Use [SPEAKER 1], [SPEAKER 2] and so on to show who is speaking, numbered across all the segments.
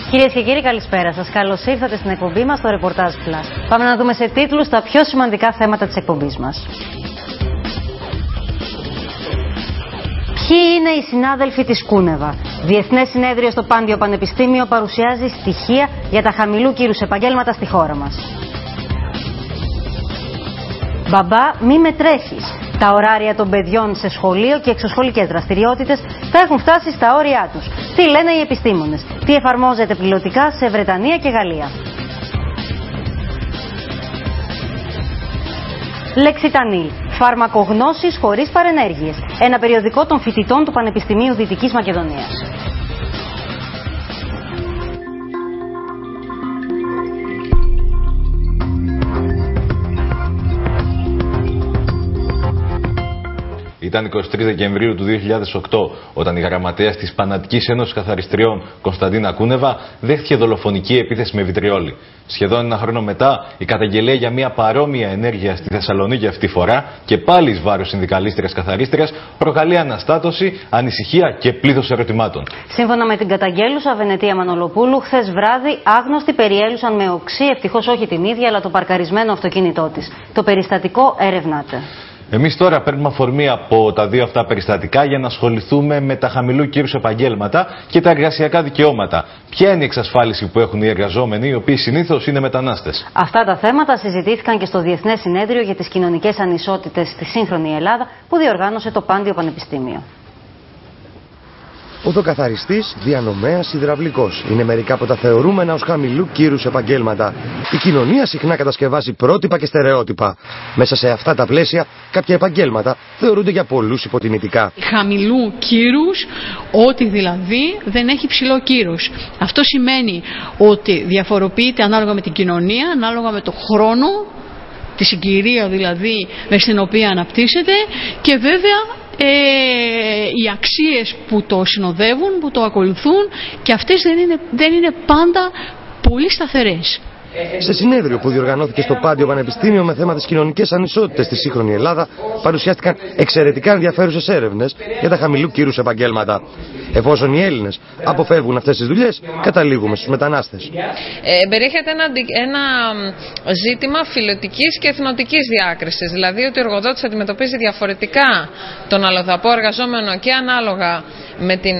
[SPEAKER 1] Κυρίες και κύριοι, καλησπέρα σας. Καλώς ήρθατε στην εκπομπή μας, στο Reportage Plus. Πάμε να δούμε σε τίτλους τα πιο σημαντικά θέματα της εκπομπής μας. Ποιοι είναι οι συνάδελφοι της Κούνεβα? Διεθνές συνέδριο στο Πάντιο Πανεπιστήμιο παρουσιάζει στοιχεία για τα χαμηλού κύρους επαγγέλματα στη χώρα μας. Μπαμπά, μη με τρέχεις. Τα ωράρια των παιδιών σε σχολείο και εξωσχολικές δραστηριότητες θα έχουν φτάσει στα όρια τους. Τι λένε οι επιστήμονες? Τι εφαρμόζεται πιλωτικά σε Βρετανία και Γαλλία? Λεξιτανίλ. Φαρμακογνώσεις χωρίς παρενέργειες. Ένα περιοδικό των φοιτητών του Πανεπιστημίου Δυτικής Μακεδονίας.
[SPEAKER 2] Ήταν 23 Δεκεμβρίου του 2008 όταν η γραμματέας της Πανατικής Ένωσης Καθαριστριών, Κωνσταντίνα Κούνεβα, δέχτηκε δολοφονική επίθεση με βιτριόλι. Σχεδόν ένα χρόνο μετά, η καταγγελία για μια παρόμοια ενέργεια στη Θεσσαλονίκη αυτή τη φορά και πάλι εις βάρος συνδικαλίστριας καθαρίστριας προκαλεί αναστάτωση, ανησυχία και πλήθος ερωτημάτων. Σύμφωνα με την καταγγέλουσα Βενετία Μανολοπούλου, χθες βράδυ άγνωστοι περιέλουσαν με οξύ, ευτυχώς όχι την ίδια, αλλά το παρκαρισμένο αυτοκίνητό της. Το περιστατικό ερευνάται. Εμείς τώρα παίρνουμε αφορμή από τα δύο αυτά περιστατικά για να ασχοληθούμε με τα χαμηλού κύρους επαγγέλματα και τα εργασιακά δικαιώματα. Ποια είναι η εξασφάλιση που έχουν οι εργαζόμενοι, οι οποίοι συνήθως είναι μετανάστες? Αυτά τα θέματα συζητήθηκαν και στο Διεθνές Συνέδριο για τις Κοινωνικές Ανισότητες στη σύγχρονη Ελλάδα, που διοργάνωσε το Πάντιο Πανεπιστήμιο.
[SPEAKER 3] Οδοκαθαριστής, διανομέας, υδραυλικός είναι μερικά από τα θεωρούμενα ως χαμηλού κύρους επαγγέλματα. Η κοινωνία συχνά κατασκευάζει πρότυπα και στερεότυπα. Μέσα σε αυτά τα πλαίσια, κάποια επαγγέλματα θεωρούνται για πολλούς υποτιμητικά.
[SPEAKER 4] Χαμηλού κύρους, ότι δηλαδή δεν έχει ψηλό κύρος. Αυτό σημαίνει ότι διαφοροποιείται ανάλογα με την κοινωνία, ανάλογα με το χρόνο, τη συγκυρία δηλαδή με στην οποία αναπτύσσεται, και βέβαια οι αξίες που το συνοδεύουν, που το ακολουθούν, και αυτές δεν είναι πάντα πολύ σταθερές.
[SPEAKER 3] Σε συνέδριο που διοργανώθηκε στο Πάντιο Πανεπιστήμιο με θέμα τις κοινωνικές ανισότητες στη σύγχρονη Ελλάδα, παρουσιάστηκαν εξαιρετικά ενδιαφέρουσες έρευνες για τα χαμηλού κύρους επαγγέλματα. Εφόσον οι Έλληνες αποφεύγουν αυτές τις δουλειές, καταλήγουμε στους μετανάστες.
[SPEAKER 5] Περιέχεται ένα ζήτημα φιλετικής και εθνοτικής διάκρισης. Δηλαδή ότι ο εργοδότης αντιμετωπίζει διαφορετικά τον αλλοδαπό εργαζόμενο και ανάλογα με την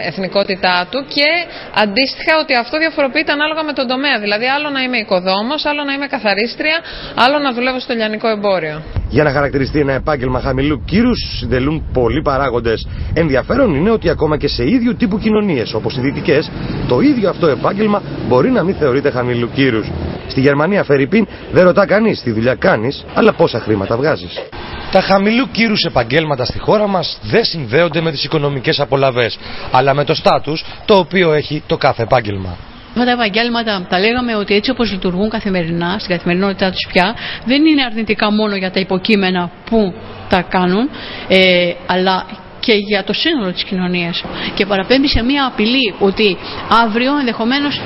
[SPEAKER 5] εθνικότητά του, και αντίστοιχα ότι αυτό διαφοροποιείται ανάλογα με τον τομέα. Δηλαδή άλλο να είμαι οικοδόμος, άλλο να είμαι καθαρίστρια, άλλο να δουλεύω στο λιανικό εμπόριο. Για να χαρακτηριστεί ένα επάγγελμα χαμηλού κύρους συντελούν πολλοί παράγοντες. Ενδιαφέρον είναι ότι ακόμα και σε ίδιου τύπου κοινωνίες όπως οι δυτικές, το ίδιο αυτό επάγγελμα μπορεί να μην θεωρείται χαμηλού κύρους. Στη Γερμανία, φερειπίν, δεν ρωτά κανείς τι δουλειά κάνεις, αλλά πόσα χρήματα βγάζεις. Τα χαμηλού κύρους επαγγέλματα στη χώρα μας δεν συνδέονται με τις οικονομικές απολαβές, αλλά με το στάτους το οποίο έχει το κάθε επάγγελμα.
[SPEAKER 4] Αυτά τα επαγγέλματα, τα λέγαμε ότι έτσι όπως λειτουργούν καθημερινά, στην καθημερινότητά τους πια, δεν είναι αρνητικά μόνο για τα υποκείμενα που τα κάνουν, αλλά και για το σύνολο της κοινωνίας. Και παραπέμπει σε μια απειλή ότι αύριο ενδεχομένως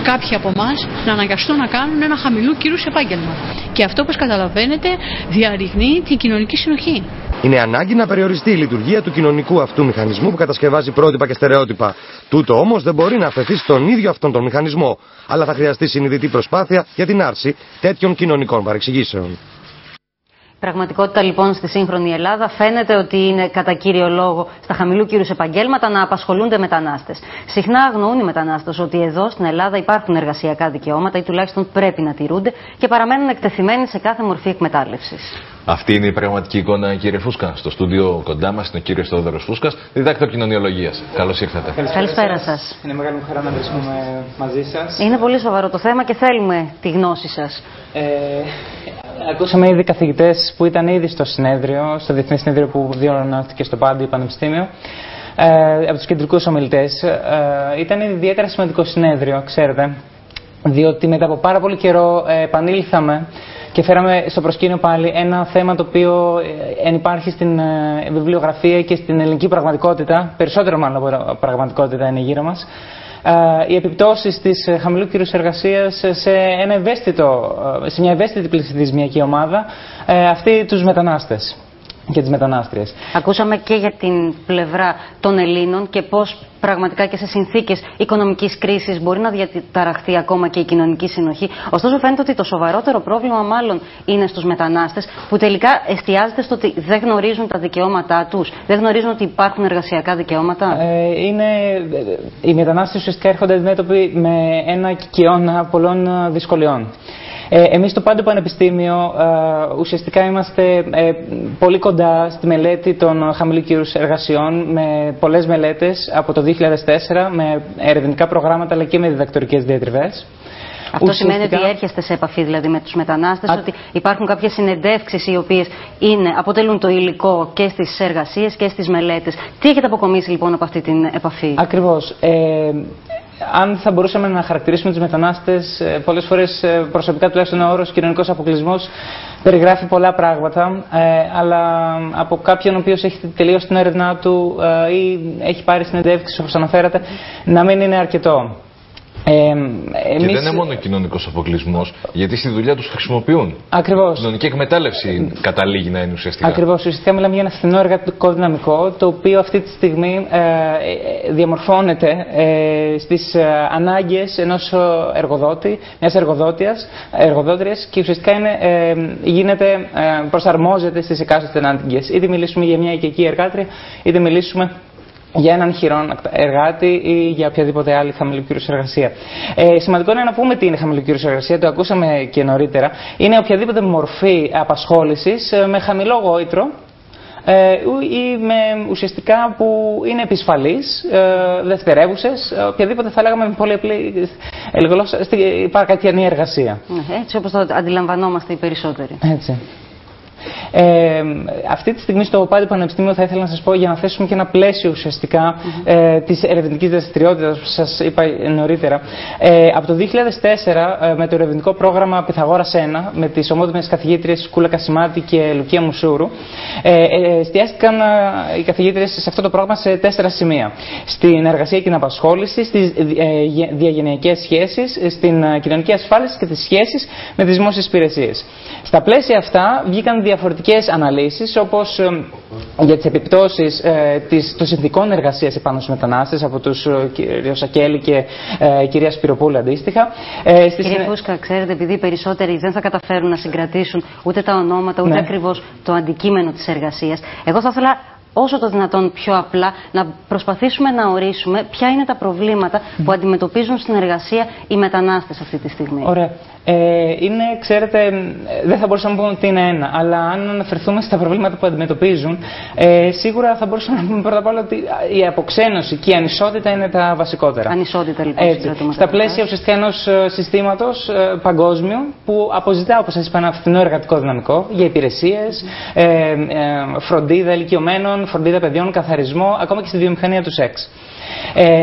[SPEAKER 4] κάποιοι από εμάς να αναγκαστούν να κάνουν ένα χαμηλού κύρους επάγγελμα. Και αυτό, όπως καταλαβαίνετε, διαρριγνύει την κοινωνική συνοχή.
[SPEAKER 3] Είναι ανάγκη να περιοριστεί η λειτουργία του κοινωνικού αυτού μηχανισμού που κατασκευάζει πρότυπα και στερεότυπα. Τούτο όμως δεν μπορεί να αφαιθεί στον ίδιο αυτόν τον μηχανισμό, αλλά θα χρειαστεί συνειδητή προσπάθεια για την άρση τέτοιων κοινωνικών παρεξηγήσεων.
[SPEAKER 1] Πραγματικότητα λοιπόν στη σύγχρονη Ελλάδα φαίνεται ότι είναι κατά κύριο λόγο στα χαμηλού κύρους επαγγέλματα να απασχολούνται μετανάστες. Συχνά αγνοούν οι μετανάστες ότι εδώ στην Ελλάδα υπάρχουν εργασιακά δικαιώματα ή τουλάχιστον πρέπει να τηρούνται και παραμένουν εκτεθειμένοι σε κάθε μορφή εκμετάλλευσης. Αυτή είναι η πραγματική εικόνα, κύριε Φούσκα. Στο στούντιο κοντά μας είναι ο κύριος Θεόδωρος Φούσκας, διδάκτορ κοινωνιολογίας. Καλώς ήρθατε. Καλησπέρα σας.
[SPEAKER 6] Είναι μεγάλη μου χαρά να βρίσκομαι μαζί σας.
[SPEAKER 1] Είναι πολύ σοβαρό το θέμα και θέλουμε τη γνώση σας.
[SPEAKER 6] Ακούσαμε ήδη καθηγητές που ήταν ήδη στο συνέδριο, στο Διεθνές Συνέδριο που διοργανώθηκε στο Πάντιο Πανεπιστήμιο, από τους κεντρικούς ομιλητές. Ήταν ιδιαίτερα σημαντικό συνέδριο, ξέρετε, διότι μετά από πάρα πολύ καιρό επανήλθαμε και φέραμε στο προσκήνιο πάλι ένα θέμα το οποίο ενυπάρχει στην βιβλιογραφία και στην ελληνική πραγματικότητα, περισσότερο μάλλον από πραγματικότητα είναι γύρω μας. Οι επιπτώσεις της χαμηλού κύρους εργασίας σε μια ευαίσθητη πληθυσμιακή ομάδα, αυτή τους μετανάστες. και τις μετανάστριες.
[SPEAKER 1] Ακούσαμε και για την πλευρά των Ελλήνων και πώς πραγματικά και σε συνθήκες οικονομικής κρίσης μπορεί να διαταραχθεί ακόμα και η κοινωνική συνοχή. Ωστόσο, φαίνεται ότι το σοβαρότερο πρόβλημα μάλλον είναι στους μετανάστες, που τελικά εστιάζεται στο ότι δεν γνωρίζουν τα δικαιώματά τους, δεν γνωρίζουν ότι υπάρχουν εργασιακά δικαιώματα.
[SPEAKER 6] Οι μετανάστες ουσιαστικά έρχονται αντιμέτωποι με ένα κικαιώνα πολλών δυσκολιών. Εμείς στο Πάντιο Πανεπιστήμιο ουσιαστικά είμαστε πολύ κοντά στη μελέτη των χαμηλού κύρους εργασιών, με πολλές μελέτες από το 2004, με ερευνητικά προγράμματα αλλά και με διδακτορικές διατριβές.
[SPEAKER 1] Αυτό σημαίνει ότι έρχεστε σε επαφή δηλαδή με τους μετανάστες, ότι υπάρχουν κάποιες συνεντεύξεις οι οποίες αποτελούν το υλικό και στις εργασίες και στις μελέτες. Τι έχετε αποκομίσει λοιπόν από αυτή την επαφή?
[SPEAKER 6] Ακριβώς. Αν θα μπορούσαμε να χαρακτηρίσουμε τους μετανάστες, πολλές φορές προσωπικά τουλάχιστον ο όρος κοινωνικός αποκλεισμός περιγράφει πολλά πράγματα, αλλά από κάποιον ο οποίος έχει τελειώσει την έρευνά του ή έχει πάρει συνεντεύξεις όπως αναφέρατε, να μην είναι αρκετό.
[SPEAKER 2] Και δεν είναι μόνο κοινωνικός αποκλεισμός, γιατί στη δουλειά τους χρησιμοποιούν.
[SPEAKER 6] Ακριβώς.
[SPEAKER 2] Κοινωνική εκμετάλλευση καταλήγει να είναι ουσιαστικά.
[SPEAKER 6] Ακριβώς. Ουσιαστικά μιλάμε για ένα φθηνό εργατικό δυναμικό, το οποίο αυτή τη στιγμή διαμορφώνεται στις ανάγκες ενός εργοδότη, μιας εργοδότριας, και ουσιαστικά προσαρμόζεται στις εκάστοτε ανάγκες. Είτε μιλήσουμε για μια οικιακή εργάτρια, είτε μιλήσουμε για έναν χειρόν εργάτη ή για οποιαδήποτε άλλη χαμηλού κύρους εργασία. Σημαντικό είναι να πούμε τι είναι χαμηλού κύρους εργασία, το ακούσαμε και νωρίτερα. Είναι οποιαδήποτε μορφή απασχόλησης με χαμηλό γόητρο ή με ουσιαστικά που είναι επισφαλής, δευτερεύουσες, οποιαδήποτε θα λέγαμε με πολύ απλή γλώσσα, παρακατιανή εργασία.
[SPEAKER 1] Έτσι όπως το αντιλαμβανόμαστε οι περισσότεροι.
[SPEAKER 6] Έτσι. Αυτή τη στιγμή στο Πάντιο Πανεπιστήμιο θα ήθελα να σας πω, για να θέσουμε και ένα πλαίσιο ουσιαστικά της ερευνητικής δραστηριότητας που σας είπα νωρίτερα. Από το 2004 με το ερευνητικό πρόγραμμα Πυθαγόρας 1 με τις ομότιμες καθηγήτριες Κούλα Κασιμάτη και Λουκία Μουσούρου, εστιάστηκαν οι καθηγήτριες σε αυτό το πρόγραμμα σε 4 σημεία: στην εργασία και την απασχόληση, στις διαγενειακές σχέσεις, στην κοινωνική ασφάλιση και τις σχέσεις με τις δημόσιες υπηρεσίες. Στα πλαίσια αυτά βγήκαν διαφορετικές αναλύσεις, όπως για τις επιπτώσεις των συνθηκών εργασίας επάνω στους μετανάστες από τους κ. Σακέλη και κυρία Σπυροπούλου αντίστοιχα.
[SPEAKER 1] Κύριε Φούσκα, ξέρετε, επειδή οι περισσότεροι δεν θα καταφέρουν να συγκρατήσουν ούτε τα ονόματα, ούτε ακριβώς το αντικείμενο της εργασίας, εγώ θα ήθελα όσο το δυνατόν πιο απλά να προσπαθήσουμε να ορίσουμε ποια είναι τα προβλήματα που αντιμετωπίζουν στην εργασία οι μετανάστες αυτή τη στιγμή.
[SPEAKER 6] Ωραία. Ξέρετε, δεν θα μπορούσαμε να πούμε ότι είναι ένα, αλλά αν αναφερθούμε στα προβλήματα που αντιμετωπίζουν, σίγουρα θα μπορούσαμε να πούμε πρώτα απ' όλα ότι η αποξένωση και η ανισότητα είναι τα βασικότερα.
[SPEAKER 1] Ανισότητα λοιπόν.
[SPEAKER 6] Στα πλαίσια ουσιαστικά ενός συστήματος παγκόσμιου που αποζητά, όπως σας είπα, ένα φθηνό εργατικό δυναμικό για υπηρεσίες, φροντίδα ηλικιωμένων, φροντίδα παιδιών, καθαρισμό, ακόμα και στη βιομηχανία του σεξ.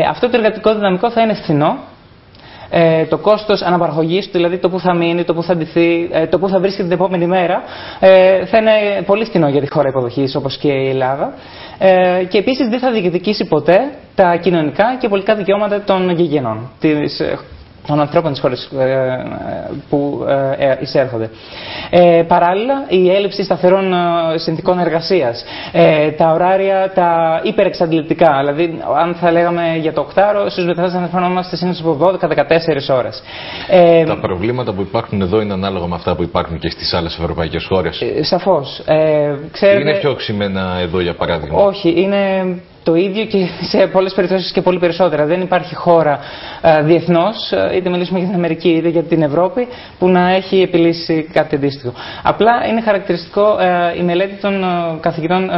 [SPEAKER 6] Αυτό το εργατικό δυναμικό θα είναι φθηνό. Το κόστος αναπαραγωγής, δηλαδή το που θα μείνει, το που θα ντυθεί, το που θα βρίσκεται την επόμενη μέρα, θα είναι πολύ φθηνό για τη χώρα υποδοχής όπως και η Ελλάδα. Και επίσης δεν θα διεκδικήσει ποτέ τα κοινωνικά και πολιτικά δικαιώματα των γηγενών, των ανθρώπων της χώρας που εισέρχονται. Παράλληλα, η έλλειψη σταθερών συνθηκών εργασίας, τα ωράρια, τα υπερεξαντλητικά, δηλαδή αν θα λέγαμε για το οκτάρο, στους μετανάστες αναφερόμαστε συνήθως από 12-14 ώρες.
[SPEAKER 2] Τα προβλήματα που υπάρχουν εδώ είναι ανάλογα με αυτά που υπάρχουν και στις άλλες ευρωπαϊκές χώρες.
[SPEAKER 6] Σαφώς.
[SPEAKER 2] Είναι πιο οξυμένα εδώ, για παράδειγμα?
[SPEAKER 6] Όχι, είναι το ίδιο και σε πολλές περιπτώσεις και πολύ περισσότερα. Δεν υπάρχει χώρα διεθνώς, είτε μιλήσουμε για την Αμερική είτε για την Ευρώπη, που να έχει επιλύσει κάτι αντίστοιχο. Απλά είναι χαρακτηριστικό η μελέτη των καθηγητών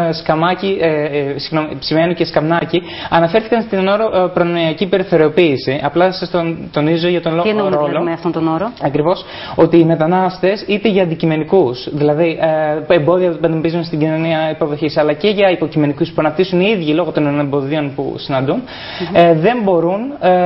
[SPEAKER 6] Ψημένου και Σκαμνάκη αναφέρθηκαν στην όρο προνοιακή περιθωριοποίηση. Απλά σας τονίζω για τον λόγο.
[SPEAKER 1] Τι εννοούμε με αυτόν τον όρο?
[SPEAKER 6] Ακριβώς, ότι οι μετανάστες είτε για αντικειμενικούς, δηλαδή εμπόδια που αντιμετωπίζουν στην κοινωνία υποδοχής, αλλά και για υποκειμενικούς που αναπτύσσουν οι ίδιοι λόγω λόγω των εμποδίων που συναντούν, δεν μπορούν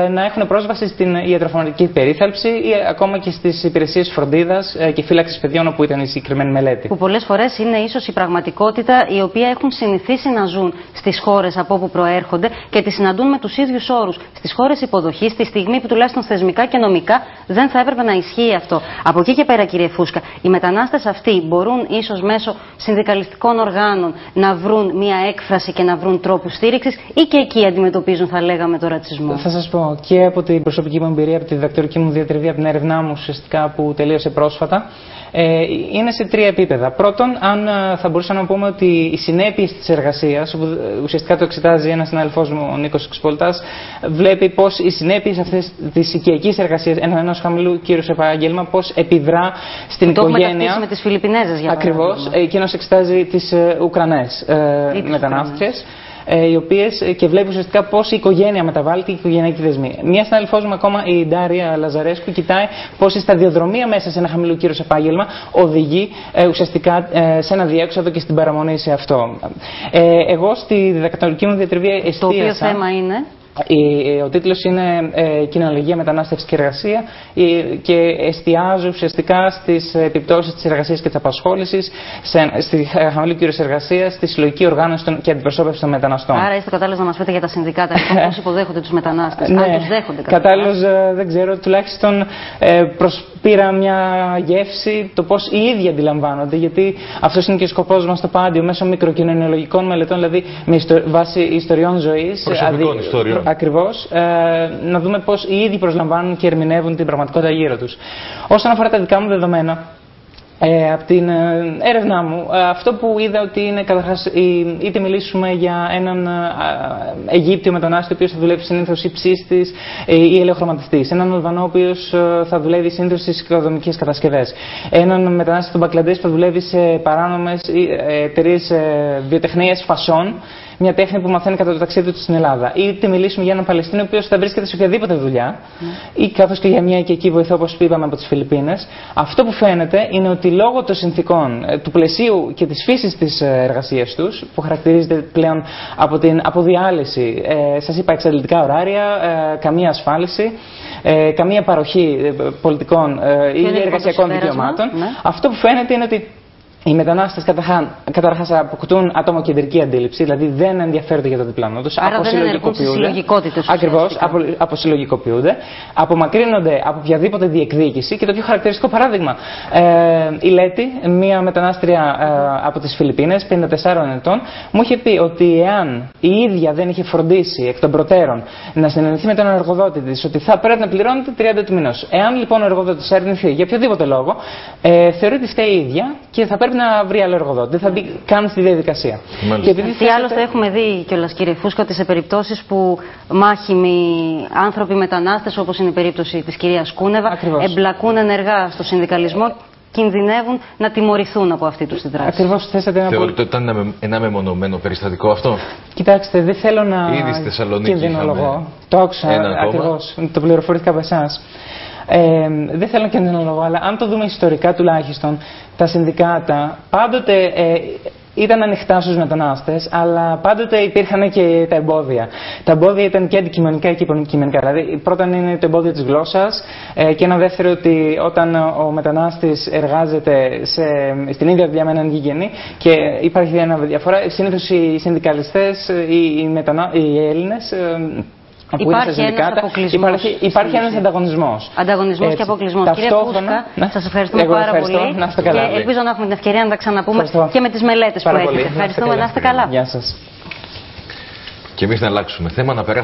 [SPEAKER 6] να έχουν πρόσβαση στην ιατροφαρμακευτική περίθαλψη ή ακόμα και στις υπηρεσίες φροντίδας και φύλαξης παιδιών, όπου ήταν η συγκεκριμένη μελέτη.
[SPEAKER 1] Που πολλές φορές είναι ίσως η πραγματικότητα η οποία έχουν συνηθίσει να ζουν στις χώρες από όπου προέρχονται και τη συναντούν με τους ίδιους όρους στις χώρες υποδοχής, στη στιγμή που τουλάχιστον θεσμικά και νομικά δεν θα έπρεπε να ισχύει αυτό. Από εκεί και πέρα, κύριε Φούσκα, οι μετανάστες αυτοί μπορούν ίσως μέσω συνδικαλιστικών οργάνων να βρουν μια έκφραση και να βρουν τρόπους στήριξης, ή και εκεί αντιμετωπίζουν, θα λέγαμε, το ρατσισμό?
[SPEAKER 6] Θα σας πω και από την προσωπική μου εμπειρία, από τη διδακτορική μου διατριβή, από την έρευνά μου ουσιαστικά που τελείωσε πρόσφατα. Είναι σε τρία επίπεδα. Πρώτον, αν θα μπορούσαμε να πούμε ότι οι συνέπειες της εργασίας, όπου ουσιαστικά το εξετάζει ένας συνάδελφός μου, ο Νίκος Εξπολτάς, βλέπει πως οι συνέπειες αυτές της οικιακής εργασίας ενός χαμηλού κύρου σε επάγγελμα, πως επιδρά στην οικογένεια.
[SPEAKER 1] Το με τις Φιλιππινέζες, για παράδειγμα.
[SPEAKER 6] Ακριβώς. Εκείνος εξετάζει τις Ουκρανές μετανάστριες, οι οποίες και βλέπει ουσιαστικά πώς η οικογένεια μεταβάλλεται, οι οικογενειακοί δεσμοί. Μία συναδελφός μου ακόμα, η Ντάρια Λαζαρέσκου, κοιτάει πώς η σταδιοδρομία μέσα σε ένα χαμηλού κύρους επάγγελμα οδηγεί ουσιαστικά σε ένα διέξοδο και στην παραμονή σε αυτό. Εγώ στη διδακτορική μου διατριβή εστίασα.
[SPEAKER 1] Το οποίο θέμα είναι?
[SPEAKER 6] Ο τίτλος είναι «Κοινωνική μετανάστευση και εργασία» και εστιάζω ουσιαστικά στις επιπτώσεις της εργασίας και της απασχόλησης, στη χαμηλή κύρος εργασίας, στη συλλογική οργάνωση και αντιπροσώπευση των μεταναστών.
[SPEAKER 1] Άρα είστε κατάλληλος να μας πείτε για τα συνδικάτα, πώς υποδέχονται τους μετανάστες,
[SPEAKER 6] ναι,
[SPEAKER 1] αν τους δέχονται?
[SPEAKER 6] Κατάλληλος δεν ξέρω, τουλάχιστον πήρα μια γεύση το πώς οι ίδιοι αντιλαμβάνονται, γιατί αυτός είναι και ο σκοπός μας στο Πάντιο, μέσω μικροκοινωνιολογικών μελετών, δηλαδή με βάση ιστοριών ζωής.
[SPEAKER 2] Προσωπικών ιστοριών.
[SPEAKER 6] Ακριβώς, να δούμε πώς οι ίδιοι προσλαμβάνουν και ερμηνεύουν την πραγματικότητα γύρω τους. Όσον αφορά τα δικά μου δεδομένα, από την έρευνά μου, αυτό που είδα ότι είναι καταρχάς, είτε μιλήσουμε για έναν Αιγύπτιο μετανάστη, ο οποίος θα δουλεύει συνήθως ή ψήστης ή ελαιοχρωματιστής, έναν Αλβανό, ο οποίος θα δουλεύει συνήθως στις οικοδομικές κατασκευές, έναν μετανάστη του Μπαγκλαντές που θα δουλεύει σε παράνομες εταιρείες βιοτεχνίας φασών, μια τέχνη που μαθαίνει κατά το ταξίδι του στην Ελλάδα. Είτε μιλήσουμε για έναν Παλαιστίνο, ο οποίος θα βρίσκεται σε οποιαδήποτε δουλειά, ή καθώς και για μια οικιακή βοηθό, όπως είπαμε, από τις Φιλιππίνες. Αυτό που φαίνεται είναι ότι λόγω των συνθήκων, του πλαισίου και της φύσης της εργασίας τους, που χαρακτηρίζεται πλέον από την αποδιάλυση, σας είπα, εξαντλητικά ωράρια, καμία ασφάλιση, καμία παροχή πολιτικών ή εργασιακών δικαιωμάτων, αυτό που φαίνεται είναι ότι οι μετανάστες καταρχάς αποκτούν ατομοκεντρική αντίληψη, δηλαδή δεν ενδιαφέρονται για το διπλανό τους,
[SPEAKER 1] αποσυλλογικοποιούνται.
[SPEAKER 6] Ακριβώς, αποσυλλογικοποιούνται, απομακρύνονται από οποιαδήποτε διεκδίκηση. Και το πιο χαρακτηριστικό παράδειγμα, η Λέτη, μία μετανάστρια από τις Φιλιππίνες, 54 ετών, μου είχε πει ότι εάν η ίδια δεν είχε φροντίσει εκ των προτέρων να συνεννοηθεί με τον εργοδότη της ότι θα πρέπει να πληρώνεται 30 του μηνός. Εάν λοιπόν ο εργοδότης αρνηθεί για οποιοδήποτε λόγο, θεωρεί ότι φταίει η ίδια και θα πρέπει να βρει άλλο εργοδότη. Δεν θα μπει καν στη διαδικασία.
[SPEAKER 1] Τι άλλωστε έχουμε δει κιόλας, κύριε Φούσκα, ότι σε περιπτώσεις που μάχημοι άνθρωποι μετανάστες, όπως είναι η περίπτωση της κυρίας Κούνεβα, εμπλακούν ενεργά στο συνδικαλισμό, κινδυνεύουν να τιμωρηθούν από αυτή τους τη δράση.
[SPEAKER 6] Ακριβώς, θέσατε ένα
[SPEAKER 2] Θεωρείτε ότι ήταν ένα μεμονωμένο περιστατικό αυτό?
[SPEAKER 6] Κοιτάξτε, δεν θέλω να
[SPEAKER 2] κινδυνολογώ.
[SPEAKER 6] Το άκουσα ακριβώς, το πληροφορήθηκα από εσάς. Δεν θέλω να κινδυνολογώ, αλλά αν το δούμε ιστορικά τουλάχιστον, τα συνδικάτα πάντοτε ήταν ανοιχτά στους μετανάστες, αλλά πάντοτε υπήρχαν και τα εμπόδια. Τα εμπόδια ήταν και αντικειμενικά και υποκειμενικά. Δηλαδή, πρώτα είναι το εμπόδιο της γλώσσας και ένα δεύτερο ότι όταν ο μετανάστης εργάζεται στην ίδια δουλειά με έναν γηγενή και υπάρχει ένα διαφορά, συνήθως οι συνδικαλιστές, οι Έλληνες, υπάρχει ένας ανταγωνισμός.
[SPEAKER 1] Ανταγωνισμός και αποκλεισμός. Κύριε Φούσκα, σας ευχαριστούμε πάρα πολύ. Και ελπίζω να έχουμε την ευκαιρία να τα ξαναπούμε και με τις μελέτες που έχετε. Ευχαριστούμε, να είστε καλά.
[SPEAKER 6] Γεια σας.
[SPEAKER 2] Και εμείς να αλλάξουμε θέμα, να περάσουμε